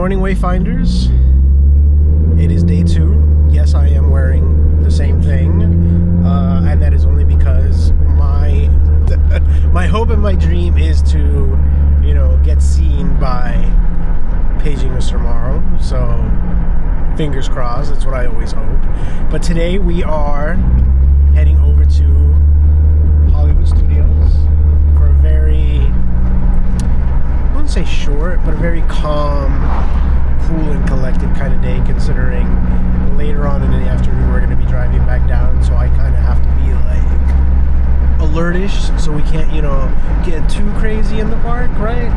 morning, Wayfinders. It is day 2. Yes, I am wearing the same thing, and that is only because my my hope and my dream is to, you know, get seen by paging Mr. Morrow. So, fingers crossed. That's what I always hope. But today we are heading over to Hollywood Studios for a very, I wouldn't say short, but a very calm, cool and collected kind of day, considering later on in the afternoon we're going to be driving back down, so I kind of have to be like alertish so we can't, you know, get too crazy in the park, right?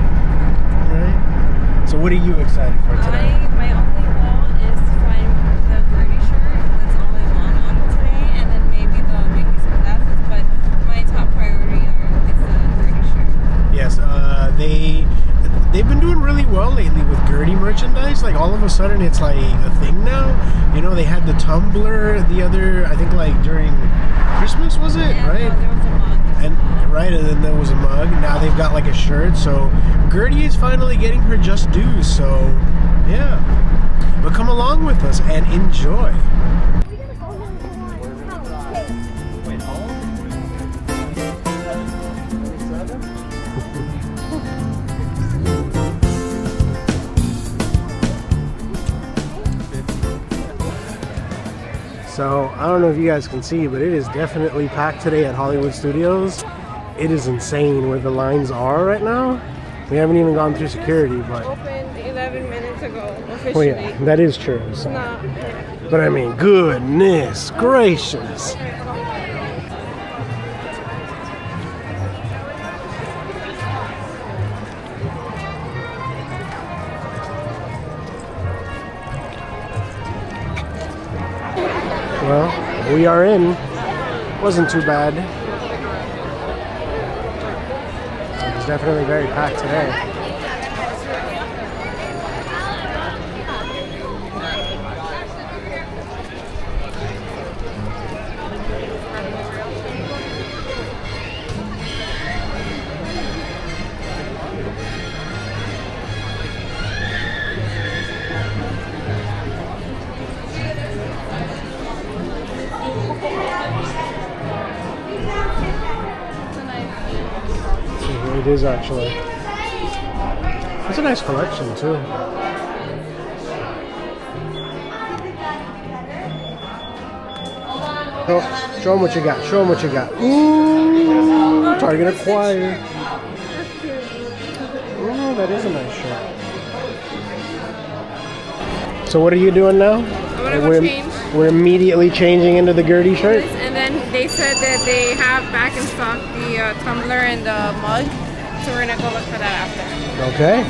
So what are you excited for today? My only goal is to find the Gertie shirt. That's all I want on it today, and then maybe they'll make me some glasses, but my top priority is the Gertie shirt. Yes, they've been doing really well lately with Gertie merchandise. Like, all of a sudden it's like a thing now. You know, they had the tumbler the other, I think like during Christmas, was it? Yeah, right? No, there was a mug. And then there was a mug. Now they've got like a shirt. So Gertie is finally getting her just dues. So yeah, but come along with us and enjoy. So, I don't know if you guys can see, but it is definitely packed today at Hollywood Studios. It is insane where the lines are right now. We haven't even gone through security, but... Opened 11 minutes ago, officially. Well, yeah, that is true. So. No. But I mean, goodness gracious. Well, we are in. Wasn't too bad. It was definitely very packed today. It is actually. It's a nice collection too. Oh, show them what you got. Show them what you got. Ooh, Target acquired. Oh, that is a nice shirt. So what are you doing now? I'm gonna go change. We're immediately changing into the Gertie shirt. And then they said that they have back in stock the tumbler and the mug. So we're gonna go look for that after. Okay.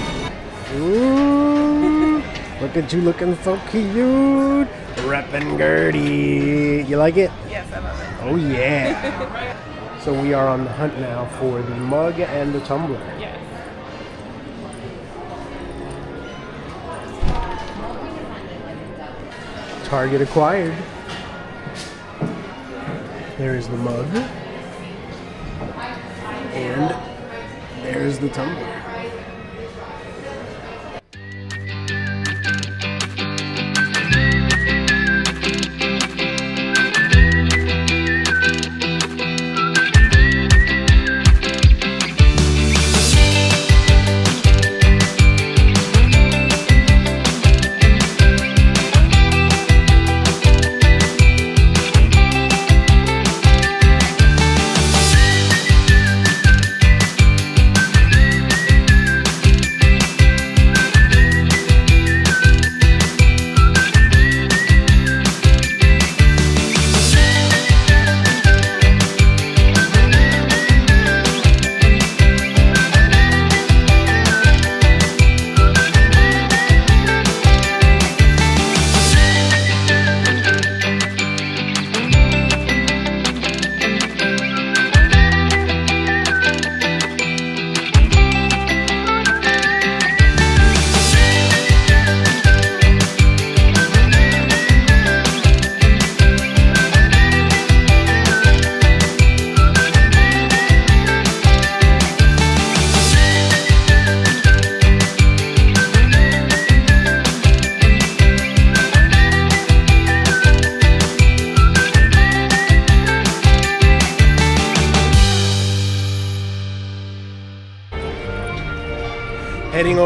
Ooh, look at you looking so cute. Reppin' Gertie. You like it? Yes, I love it. Oh yeah. So we are on the hunt now for the mug and the tumbler. Yes. Target acquired. There is the mug. And there's the tumbler.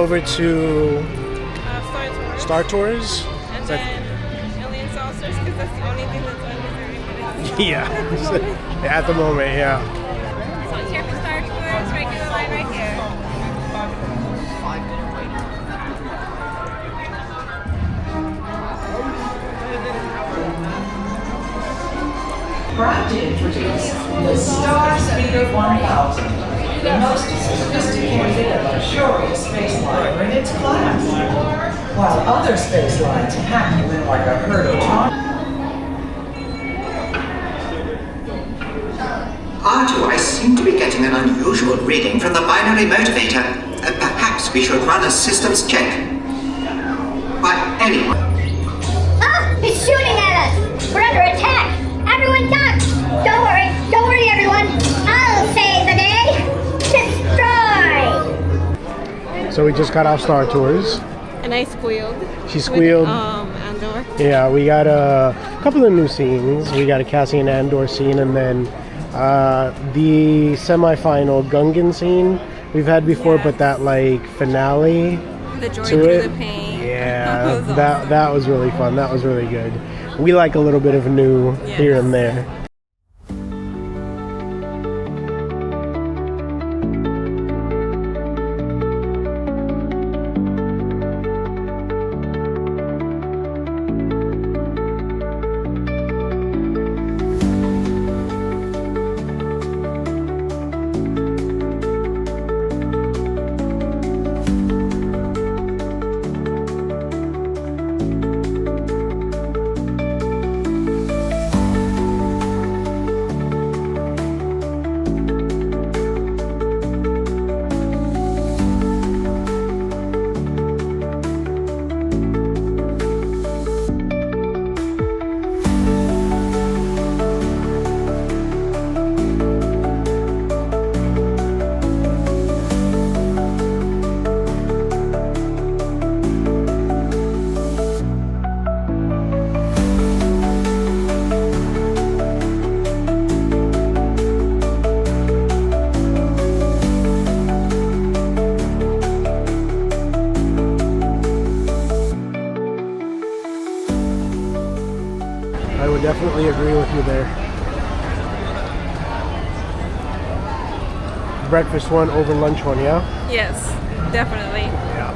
over to Star Tours. Star Tours. And then Alien Saucers, because that's the only thing that's under 30 minutes. Yeah, at the moment, yeah. So it's here for Star Tours, regular line right here. Proud to introduce the Star Speeder 1000, the most sophisticated and luxurious space liner in its class. While other space lines pack you in like a herd of R2, seem to be getting an unusual reading from the binary motivator. Perhaps we should run a systems check. But anyway. Ah! It's shooting at us! We're under attack! Everyone duck! Don't worry everyone! I'll save the day! Destroy! So we just got off Star Tours. And I squealed. She squealed. With, Andor. Yeah, we got a couple of new scenes. We got a Cassian Andor scene, and then the semi-final Gungan scene we've had before, Yes. but that like finale The joy to through it. the pain. Yeah, That was that awesome. that was really fun. That was really good. We like a little bit of new Yes. here and there. I would definitely agree with you there. Breakfast one over lunch one, yeah? Yes, definitely. Yeah.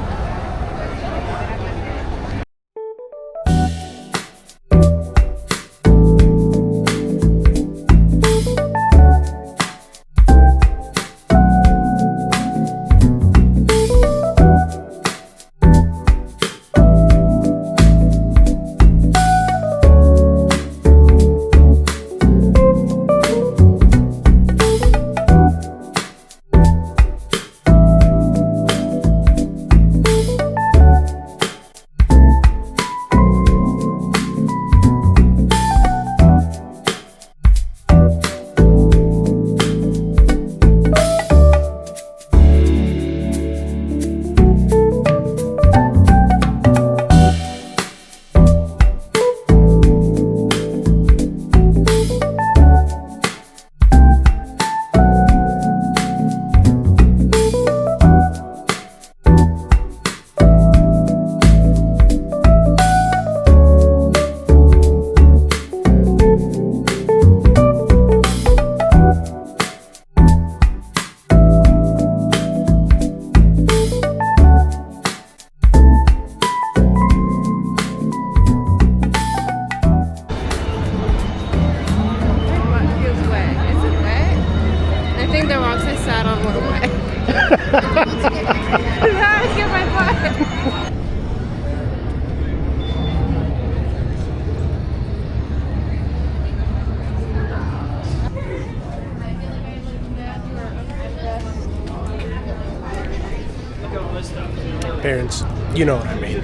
Parents, you know what I mean.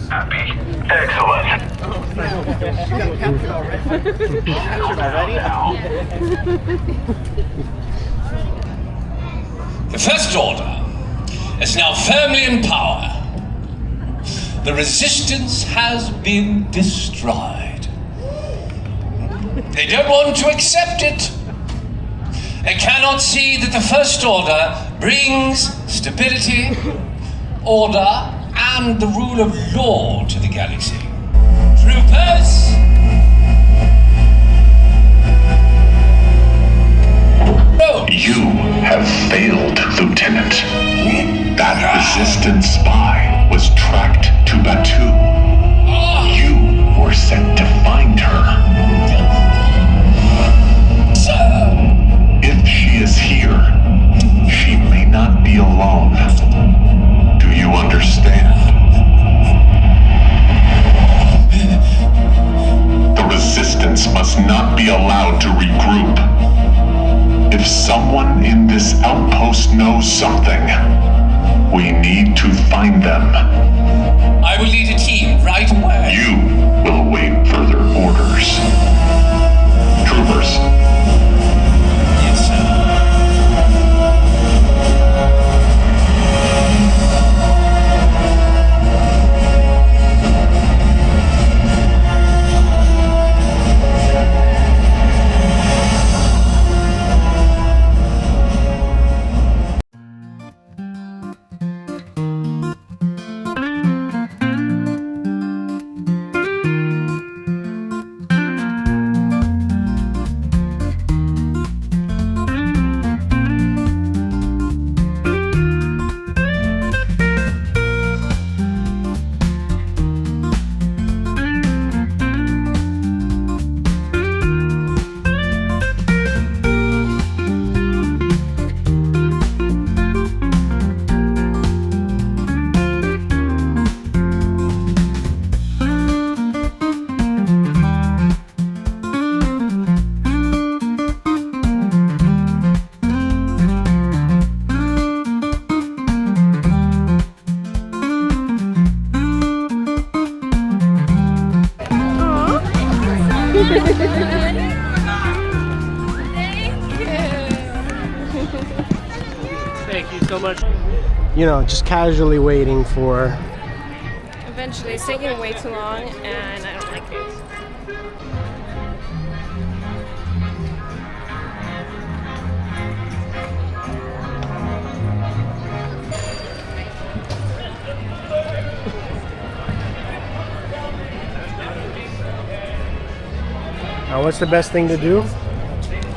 Happy. Excellent. The First Order is now firmly in power. The resistance has been destroyed. They don't want to accept it. They cannot see that the First Order brings stability, order, and the rule of law to the galaxy. Troopers! No! You have failed, Lieutenant. That resistance spy was tracked to Batu. You were sent to find her. Sir! If she is here, she may not be alone. Do you understand? The resistance must not be allowed to regroup. If someone in this outpost knows something, we need to find them. I will lead a team right away. You will await further orders. Troopers, Yes, sir. Thank you so much. You know, just casually waiting for. Eventually, it's taking way too long, and I don't like it. What's the best thing to do?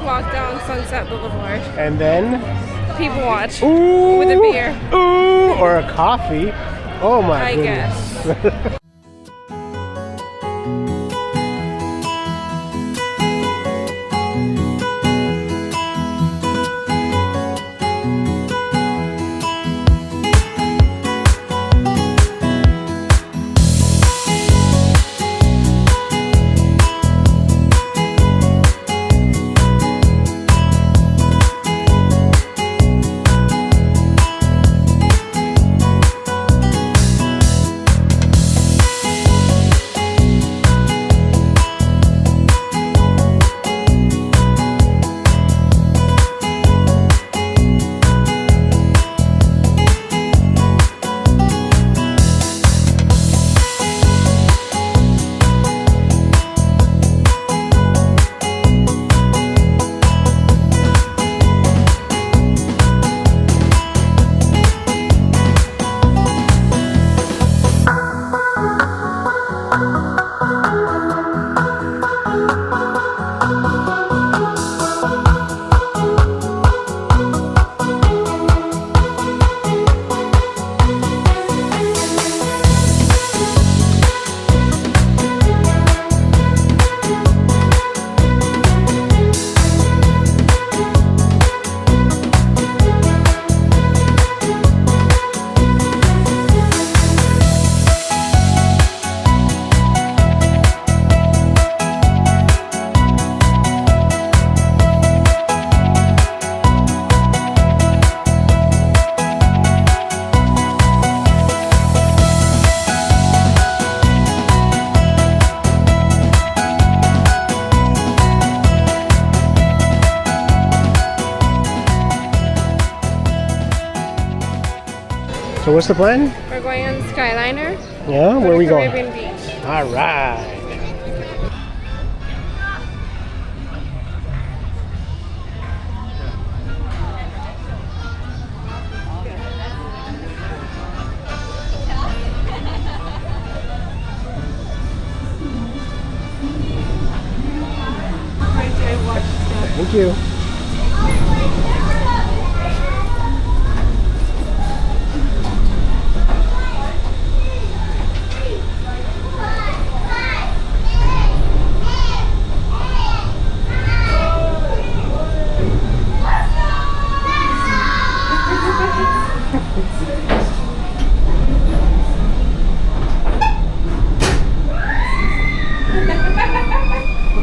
Walk down Sunset Boulevard. And then. People watch. Ooh, With a beer. Ooh, or a coffee. Oh my I goodness. guess. So what's the plan? We're going on Skyliner. Yeah, where are we going? Caribbean Beach. All right. Thank you.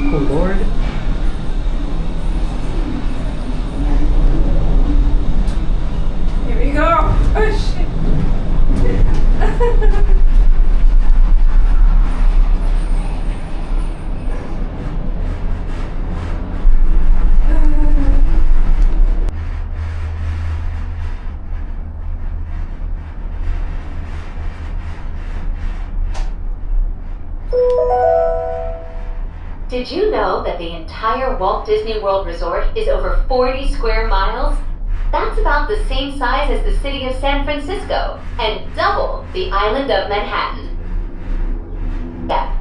Oh Lord. Here we go. Oh shit. Did you know that the entire Walt Disney World Resort is over 40 square miles? That's about the same size as the city of San Francisco and double the island of Manhattan. Yeah.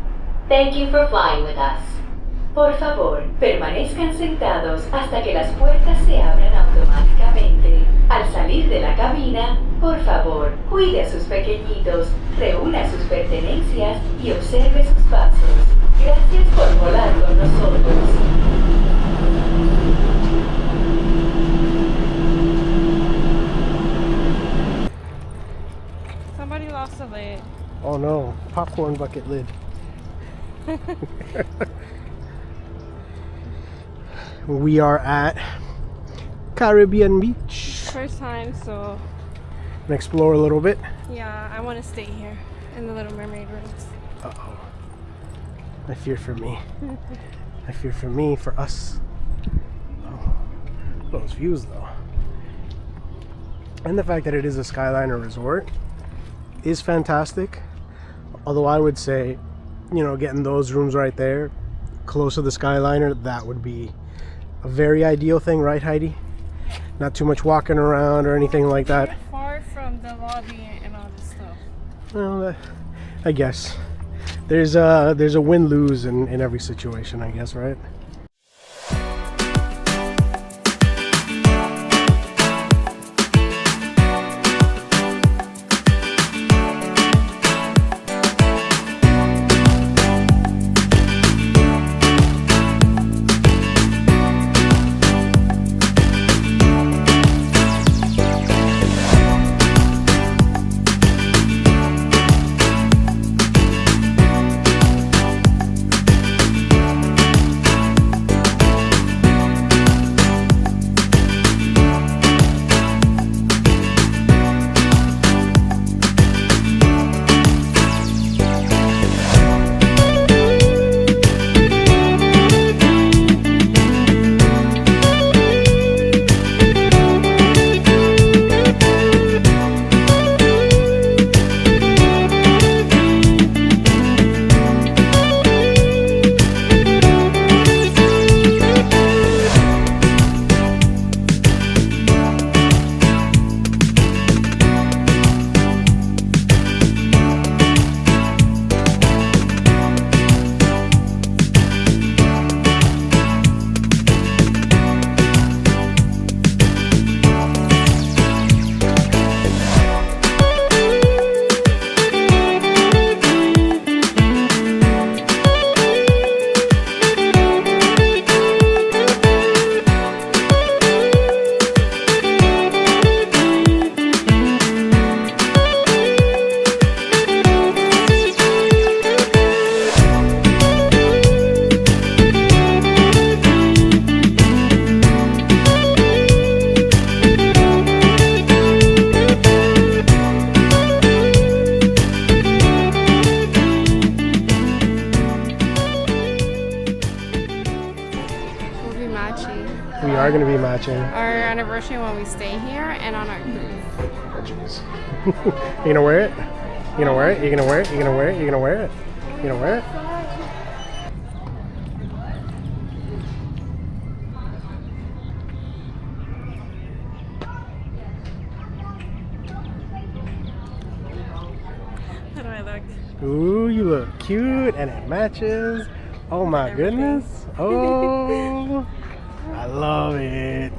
Thank you for flying with us. Por favor, permanezcan sentados hasta que las puertas se abran automáticamente. Al salir de la cabina, por favor, cuide a sus pequeñitos, reúna sus pertenencias y observe sus pasos. Gracias por volar con nosotros. Somebody lost a lid. Oh no, popcorn bucket lid. We are at Caribbean Beach. First time, so And explore a little bit. yeah, I want to stay here in the Little Mermaid rooms. Uh-oh. I fear for me. I fear for me, for us. Oh, those views though. And the fact that it is a Skyliner resort is fantastic. Although I would say, you know, getting those rooms right there, close to the Skyliner, that would be a very ideal thing, right, Heidi? Not too much walking around or anything like that. Far from the lobby and all this stuff. Well, I guess there's a win-lose in every situation, I guess, right? We are going to be matching. Our anniversary when we stay here and on our cruise. Oh, jeez. You gonna wear it? You gonna wear it? You gonna wear it? You gonna wear it? You gonna wear it? You gonna wear it? How do I look? Ooh, you look cute and it matches. Oh my goodness. Oh, I love it.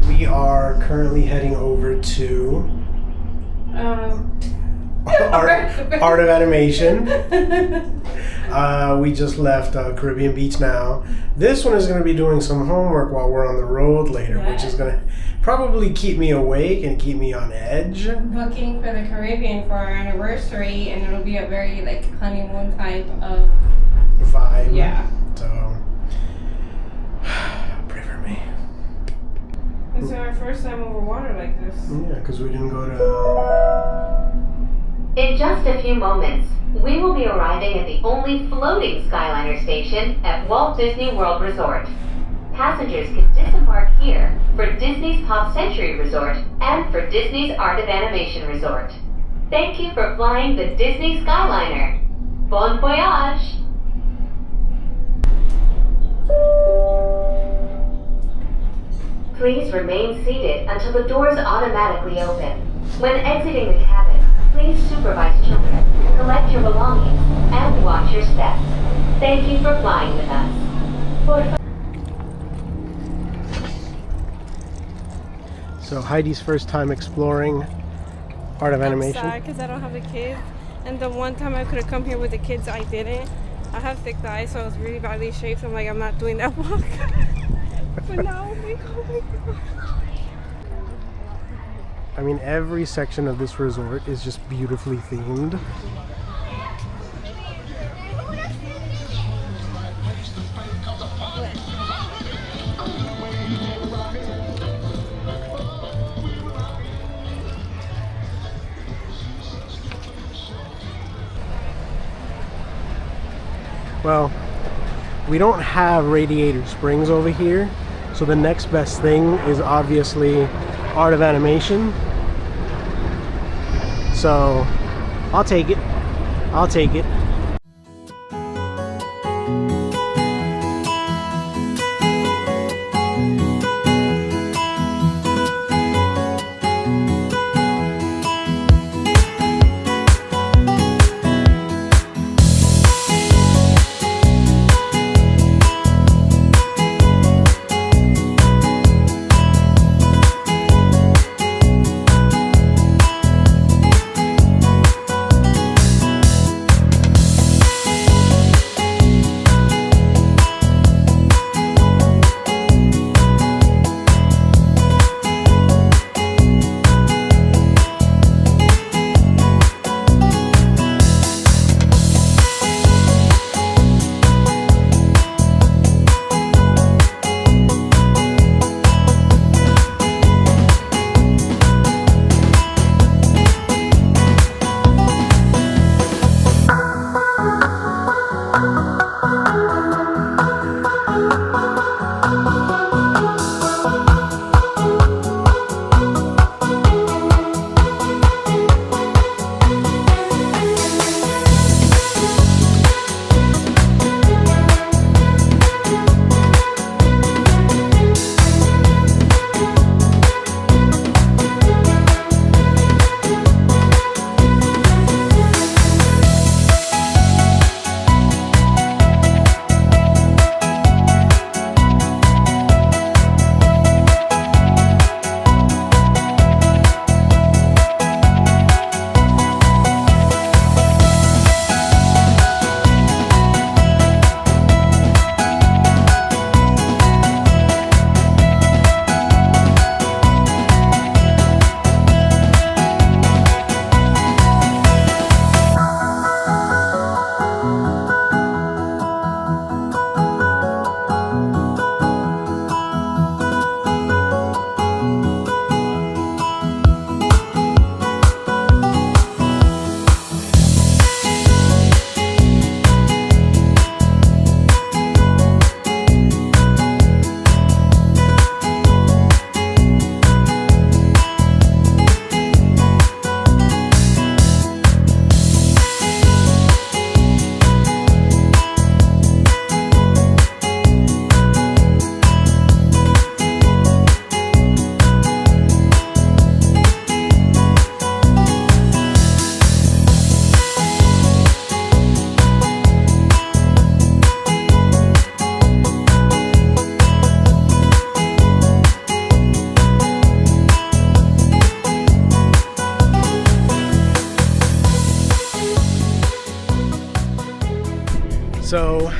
We are currently heading over to Art of Animation. We just left Caribbean Beach now. This one is going to be doing some homework while we're on the road later, which is going to probably keep me awake and keep me on edge. Booking for the Caribbean for our anniversary, and it'll be a very like honeymoon type of vibe. Yeah. So pray for me. This is our first time over water like this. Yeah, because we didn't go to... In just a few moments, we will be arriving at the only floating Skyliner station at Walt Disney World Resort. Passengers can disembark here for Disney's Pop Century Resort and for Disney's Art of Animation Resort. Thank you for flying the Disney Skyliner. Bon voyage! Please remain seated until the doors automatically open. When exiting the cabin, please supervise children, collect your belongings, and watch your steps. Thank you for flying with us. So Heidi's first time exploring Art of Animation. I'm sad because I don't have the kids, and the one time I could have come here with the kids, I didn't. I have thick thighs, so I was really badly shaped. So I'm like, I'm not doing that walk. But now, oh my God. I mean, every section of this resort is just beautifully themed. Well, we don't have Radiator Springs over here, so the next best thing is obviously Art of Animation. So I'll take it. I'll take it. So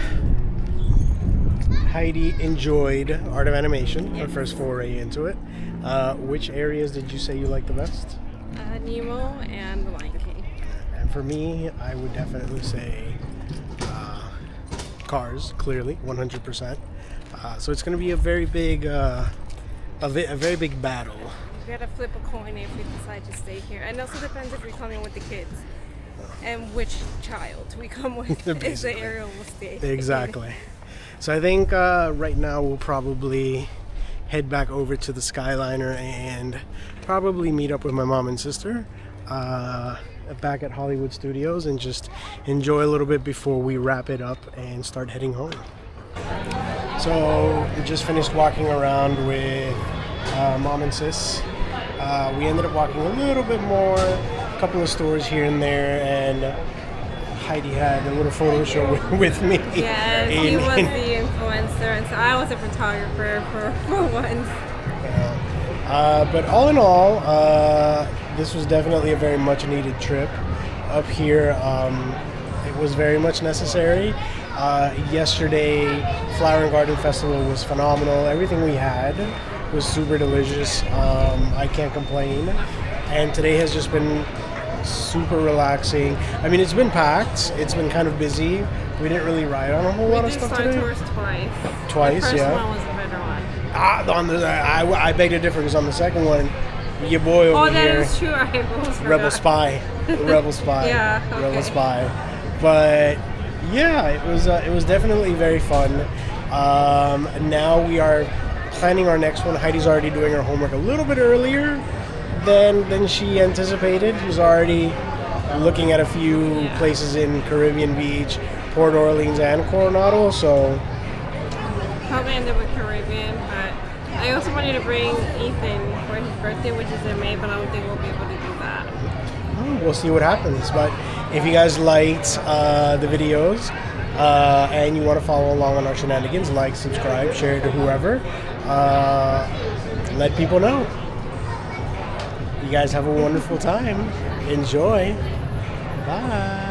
Heidi enjoyed Art of Animation, her first foray into it. Which areas did you say you liked the best? Nemo and The Lion King. And for me, I would definitely say Cars, clearly, 100%. So it's going to be a very big, a very big battle. We gotta flip a coin if we decide to stay here. And also depends if we're coming with the kids and which child we come with. If the Ariel will stay. Exactly. So I think right now we'll probably head back over to the Skyliner and probably meet up with my mom and sister back at Hollywood Studios and just enjoy a little bit before we wrap it up and start heading home. So we just finished walking around with mom and sis. We ended up walking a little bit more, a couple of stores here and there, and Heidi had a little photo show with me. Yes, he was the influencer, and so I was a photographer for once. But all in all, this was definitely a very much needed trip up here. It was very much necessary. Yesterday, Flower and Garden Festival was phenomenal. Everything we had was super delicious. I can't complain. And today has just been super relaxing. I mean, it's been packed. It's been kind of busy. We didn't really ride on a whole lot of stuff today. We did Star Tours twice. Twice, the first yeah. one was a better one. I beg to differ because on the second one, your boy over here. Oh, that is true. I almost forgot. Rebel Spy. Yeah, okay. Rebel Spy. But yeah, it was definitely very fun. Now we are planning our next one. Heidi's already doing her homework a little bit earlier than she anticipated. She's already looking at a few places in Caribbean Beach, Port Orleans, and Coronado. So probably end up with Caribbean, but I also wanted to bring Ethan for his birthday, which is in May, but I don't think we'll be able to do that. We'll see what happens. But if you guys liked the videos and you want to follow along on our shenanigans, like, subscribe, share it to whoever. Let people know. You guys have a wonderful time. Enjoy. Bye.